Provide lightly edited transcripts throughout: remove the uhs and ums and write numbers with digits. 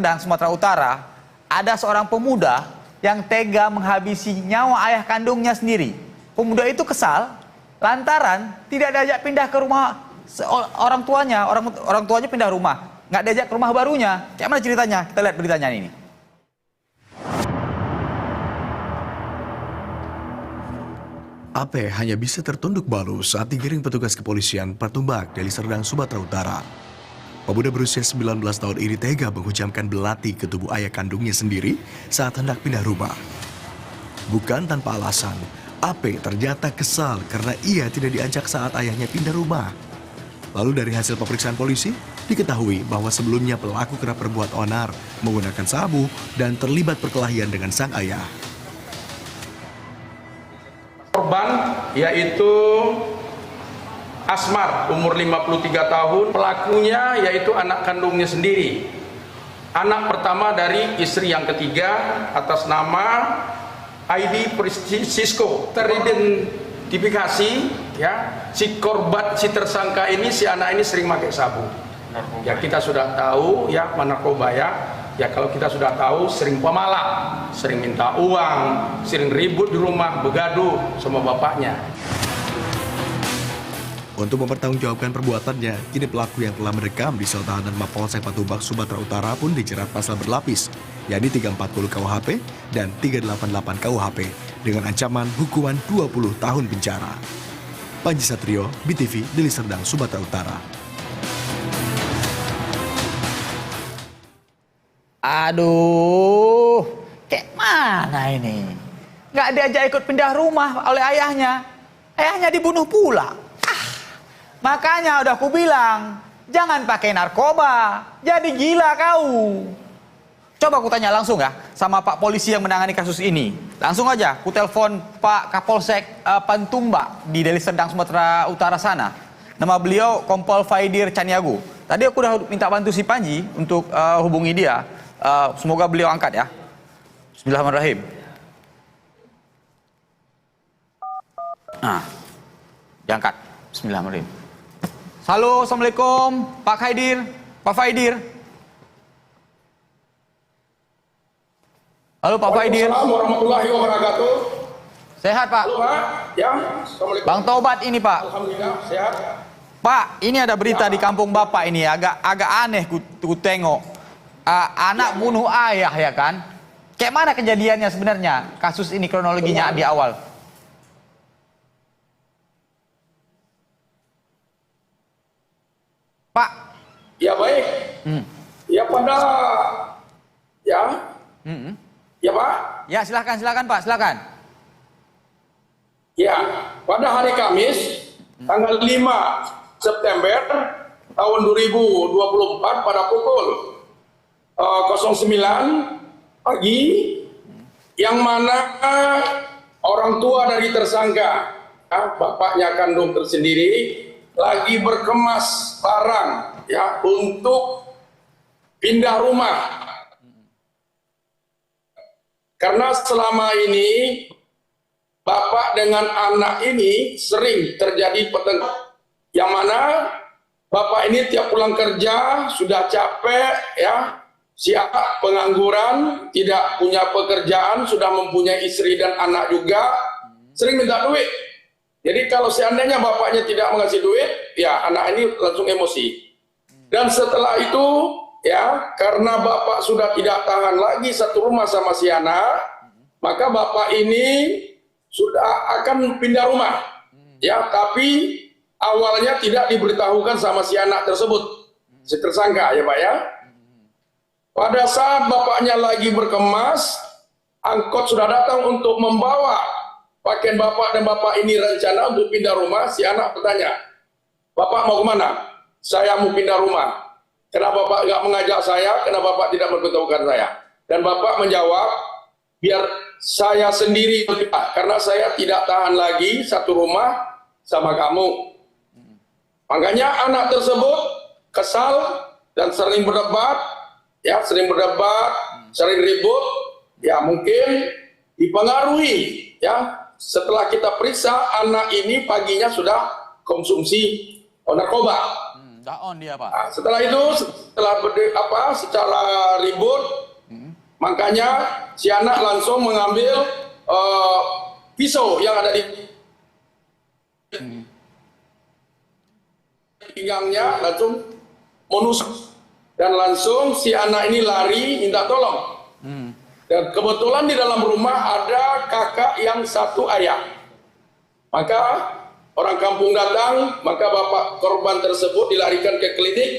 Sumatera Utara, ada seorang pemuda yang tega menghabisi nyawa ayah kandungnya sendiri. Pemuda itu kesal lantaran tidak diajak pindah ke rumah orang tuanya. Orang tuanya pindah rumah, nggak diajak ke rumah barunya. Kayak mana ceritanya? Kita lihat beritanya ini. AP hanya bisa tertunduk malu saat digiring petugas kepolisian Patumbak, Deli Serdang, Sumatera Utara. Pemuda berusia 19 tahun ini tega menghujamkan belati ke tubuh ayah kandungnya sendiri saat hendak pindah rumah. Bukan tanpa alasan, AP ternyata kesal karena ia tidak diajak saat ayahnya pindah rumah. Lalu dari hasil pemeriksaan polisi, diketahui bahwa sebelumnya pelaku kerap berbuat onar, menggunakan sabu, dan terlibat perkelahian dengan sang ayah. Korban yaitu Asmar, umur 53 tahun, pelakunya yaitu anak kandungnya sendiri. Anak pertama dari istri yang ketiga atas nama ID Priscisko. Teridentifikasi ya, si korban, si tersangka ini, si anak ini sering pakai sabu. Ya kita sudah tahu ya, narkoba ya. Ya kalau kita sudah tahu sering pemalak, sering minta uang, sering ribut di rumah, begaduh sama bapaknya. Untuk mempertanggungjawabkan perbuatannya, kini pelaku yang telah mendekam di sel tahanan Mapolsek Patumbak, Sumatera Utara pun dijerat pasal berlapis, yakni 340 KUHP dan 388 KUHP dengan ancaman hukuman 20 tahun penjara. Panji Satrio, BTV, Deli Serdang, Sumatera Utara. Aduh, kayak mana ini? Nggak diajak ikut pindah rumah oleh ayahnya. Ayahnya dibunuh pula. Makanya udah aku bilang, jangan pakai narkoba, jadi gila kau. Coba aku tanya langsung ya sama Pak Polisi yang menangani kasus ini. Langsung aja, aku telepon Pak Kapolsek Patumbak di Deli Serdang, Sumatera Utara sana. Nama beliau Kompol Faidir Caniago. Tadi aku udah minta bantu si Panji untuk hubungi dia. Semoga beliau angkat ya. Bismillahirrahmanirrahim. Nah, diangkat. Bismillahirrahmanirrahim. Halo, assalamualaikum, Pak Khaidir, Pak Faidir. Halo, Pak Faidir. Waalaikumsalam warahmatullahi wabarakatuh. Sehat, Pak? Halo, Pak. Ya, assalamualaikum. Bang Tobat ini, Pak. Alhamdulillah, sehat. Pak, ini ada berita di kampung Bapak ini agak aneh ku tengok. Anak bunuh ayah ya kan? Kayak mana kejadiannya sebenarnya? Kasus ini kronologinya di awal. Pak. Ya baik. Ya pada ya. Ya Pak. Ya silakan Pak, silakan. Ya, pada hari Kamis tanggal 5 September tahun 2024 pada pukul 09 pagi, yang mana orang tua dari tersangka, bapaknya kandung tersendiri, lagi berkemas barang ya untuk pindah rumah. Karena selama ini bapak dengan anak ini sering terjadi pertengkaran, yang mana bapak ini tiap pulang kerja sudah capek ya, siap pengangguran, tidak punya pekerjaan, sudah mempunyai istri dan anak juga, sering minta duit. Jadi kalau seandainya bapaknya tidak mengasih duit, ya anak ini langsung emosi. Dan setelah itu, ya karena bapak sudah tidak tahan lagi satu rumah sama si anak, maka bapak ini sudah akan pindah rumah. Ya, tapi awalnya tidak diberitahukan sama si anak tersebut, si tersangka ya Pak ya. Pada saat bapaknya lagi berkemas, angkot sudah datang untuk membawa pakaian bapak, dan bapak ini rencana untuk pindah rumah. Si anak bertanya, "Bapak mau kemana?" "Saya mau pindah rumah." "Kenapa Bapak nggak mengajak saya? Kenapa Bapak tidak memberitahukan saya?" Dan bapak menjawab, "Biar saya sendiri pindah, karena saya tidak tahan lagi satu rumah sama kamu." Makanya anak tersebut kesal dan sering berdebat, ya sering ribut, ya mungkin dipengaruhi, ya. Setelah kita periksa, anak ini paginya sudah konsumsi narkoba. Down dia, Pak. Nah, setelah itu, secara ribut, makanya si anak langsung mengambil pisau yang ada di pinggangnya, langsung menusuk. Dan langsung si anak ini lari minta tolong. Dan kebetulan di dalam rumah ada kakak yang satu ayah. Maka orang kampung datang, maka bapak korban tersebut dilarikan ke klinik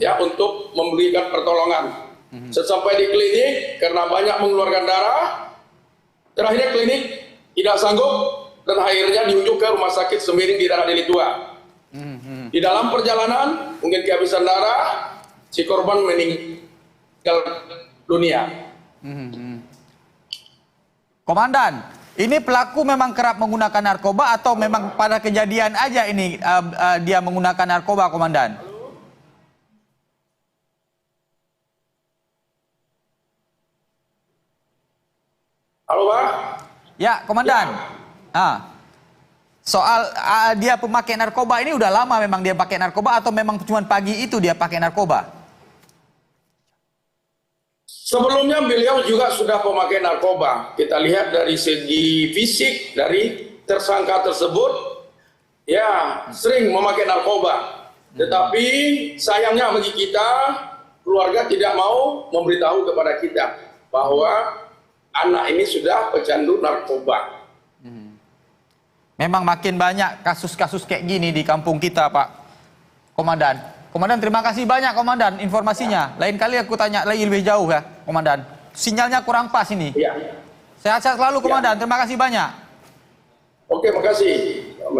ya untuk memberikan pertolongan. Sesampai di klinik, karena banyak mengeluarkan darah, terakhirnya klinik tidak sanggup dan akhirnya dirujuk ke rumah sakit Semiring di daerah Deli Tua. Di dalam perjalanan, mungkin kehabisan darah, si korban meninggal dunia. Komandan, ini pelaku memang kerap menggunakan narkoba atau memang pada kejadian aja ini dia menggunakan narkoba, Komandan? Halo, Pak? Ya, Komandan. Soal dia pemakai narkoba ini udah lama memang dia pakai narkoba atau memang cuma pagi itu dia pakai narkoba? Sebelumnya beliau juga sudah pemakai narkoba. Kita lihat dari segi fisik dari tersangka tersebut, ya sering memakai narkoba. Tetapi sayangnya bagi kita, keluarga tidak mau memberitahu kepada kita bahwa anak ini sudah pecandu narkoba. Memang makin banyak kasus-kasus kayak gini di kampung kita, Pak Komandan. Komandan, terima kasih banyak, Komandan, informasinya. Lain kali aku tanya lagi lebih jauh ya, Komandan. Sinyalnya kurang pas ini. Ya. Sehat-sehat selalu, Komandan. Terima kasih banyak. Oke, makasih.